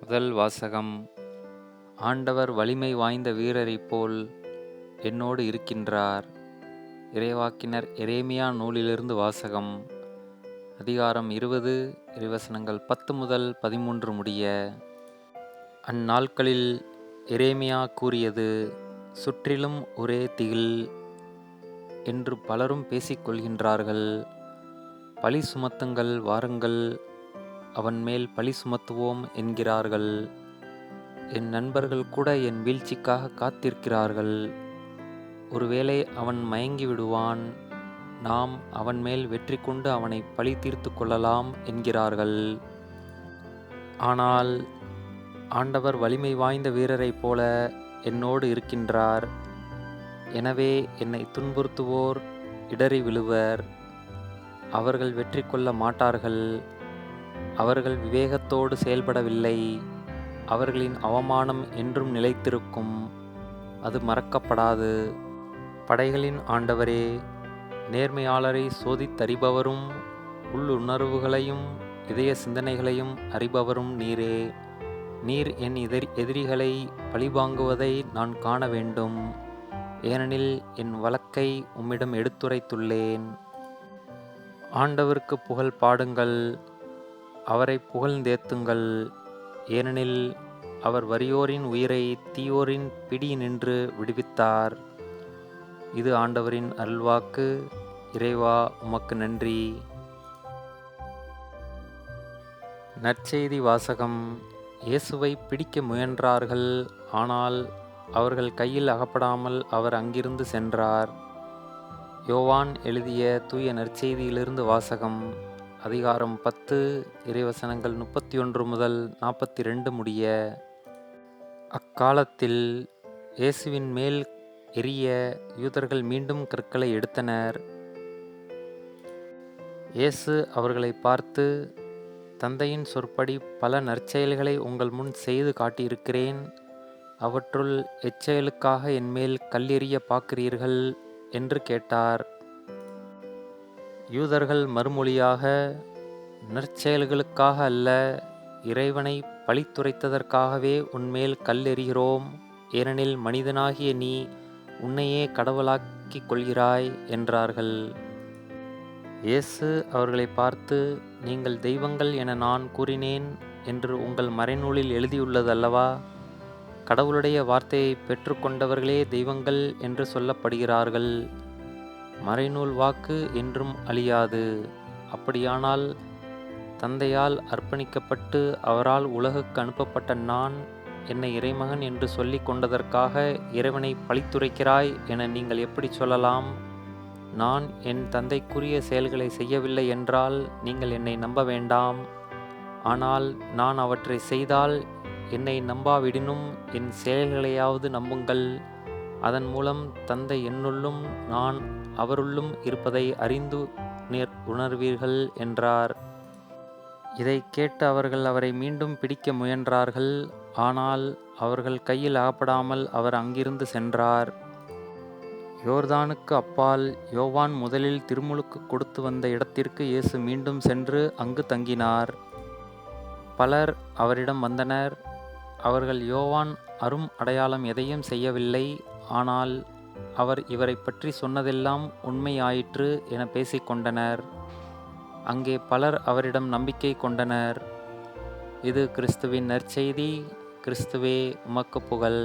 முதல் வாசகம். ஆண்டவர் வலிமை வாய்ந்த வீரரைப் போல் என்னோடு இருக்கின்றார். இறைவாக்கினர் எரேமியா நூலிலிருந்து வாசகம். அதிகாரம் 20, இறைவசனங்கள் 10 முதல் 13 முடிய. அந்நாட்களில் எரேமியா கூறியது: சுற்றிலும் ஒரே திகில் என்று பலரும் பேசிக்கொள்கின்றார்கள். பழி சுமத்துங்கள், வாருங்கள், அவன் மேல் பழி சுமத்துவோம் என்கிறார்கள். என் நண்பர்கள் கூட என் வீழ்ச்சிக்காக காத்திருக்கிறார்கள். ஒருவேளை அவன் மயங்கி விடுவான், நாம் அவன் மேல் வெற்றி கொண்டு அவனை பழி தீர்த்து கொள்ளலாம் என்கிறார்கள். ஆனால் ஆண்டவர் வலிமை வாய்ந்த வீரரைப் போல என்னோடு இருக்கின்றார். எனவே என்னை துன்புறுத்துவோர் இடறி விழுவர். அவர்கள் வெற்றி கொள்ள மாட்டார்கள். அவர்கள் விவேகத்தோடு செயல்படவில்லை. அவர்களின் அவமானம் என்றும் நிலைத்திருக்கும். அது மறக்கப்படாது. படைகளின் ஆண்டவரே, நேர்மையாளரை சோதித்தறிபவரும் உள்ளுணர்வுகளையும் இதய சிந்தனைகளையும் அறிபவரும் நீரே. நீர் என் எதிரிகளை பழிவாங்குவதை நான் காண வேண்டும். ஏனெனில் என் வழக்கை உம்மிடம் எடுத்துரைத்துள்ளேன். ஆண்டவருக்கு புகழ் பாடுங்கள், அவரை புகழ்ந்தேத்துங்கள். ஏனெனில் அவர் வறியோரின் உயிரை தீயோரின் பிடியினின்று விடுவித்தார். இது ஆண்டவரின் அருள்வாக்கு. இறைவா, உமக்கு நன்றி. நற்செய்தி வாசகம். இயேசுவை பிடிக்க முயன்றார்கள். ஆனால் அவர்கள் கையில் அகப்படாமல் அவர் அங்கிருந்து சென்றார். யோவான் எழுதிய தூய நற்செய்தியிலிருந்து வாசகம். அதிகாரம் 10, இறைவசனங்கள் 31 முதல் 42 முடிய. அக்காலத்தில் இயேசுவின் மேல் எறிய யூதர்கள் மீண்டும் கற்களை எடுத்தனர். இயேசு அவர்களை பார்த்து, தந்தையின் சொற்படி பல நற்செயல்களை உங்கள் முன் செய்து காட்டியிருக்கிறேன். அவற்றுள் எச்செயலுக்காக என்மேல் கல்லெறிய பார்க்கிறீர்கள் என்று கேட்டார். யூதர்கள் மறுமொழியாக, நற்செயல்களுக்காக அல்ல, இறைவனை பழித்துரைத்ததற்காகவே உன்மேல் கல்லெறிகிறோம். ஏனெனில் மனிதனாகிய நீ உன்னையே கடவுளாக்கிக் கொள்கிறாய் என்றார்கள். இயேசு அவர்களை பார்த்து, நீங்கள் தெய்வங்கள் என நான் கூறினேன் என்று உங்கள் மறைநூலில் எழுதியுள்ளதல்லவா? கடவுளுடைய வார்த்தையை பெற்றுக்கொண்டவர்களே தெய்வங்கள் என்று சொல்லப்படுகிறார்கள். மறைநூல் வாக்கு என்றும் அழியாது. அப்படியானால் தந்தையால் அர்ப்பணிக்கப்பட்டு அவரால் உலகுக்கு அனுப்பப்பட்ட நான் என்னை இறைமகன் என்று சொல்லிக் கொண்டதற்காக இறைவனை பழித்துரைக்கிறாய் என நீங்கள் எப்படி சொல்லலாம்? நான் என் தந்தைக்குரிய செயல்களை செய்யவில்லை என்றால் நீங்கள் என்னை நம்ப வேண்டாம். ஆனால் நான் அவற்றை செய்தால் என்னை நம்பாவிடினும் என் செயல்களையாவது நம்புங்கள். அதன் மூலம் தந்தை என்னுள்ளும் நான் அவருள்ளும் இருப்பதை அறிந்து உணர்வீர்கள் என்றார். இதை கேட்டு அவர்கள் அவரை மீண்டும் பிடிக்க முயன்றார்கள். ஆனால் அவர்கள் கையில் அகப்படாமல் அவர் அங்கிருந்து சென்றார். யோர்தானுக்கு அப்பால் யோவான் முதலில் திருமுழுக்கு கொடுத்து வந்த இடத்திற்கு இயேசு மீண்டும் சென்று அங்கு தங்கினார். பலர் அவரிடம் வந்தனர். அவர்கள் யோவான் அரும் அடையாளம் எதையும் செய்யவில்லை, ஆனால் அவர் இவரை பற்றி சொன்னதெல்லாம் உண்மையாயிற்று என பேசிக்கொண்டனர். அங்கே பலர் அவரிடம் நம்பிக்கை கொண்டனர். இது கிறிஸ்துவின் நற்செய்தி. கிறிஸ்துவே, உமக்கு புகழ்.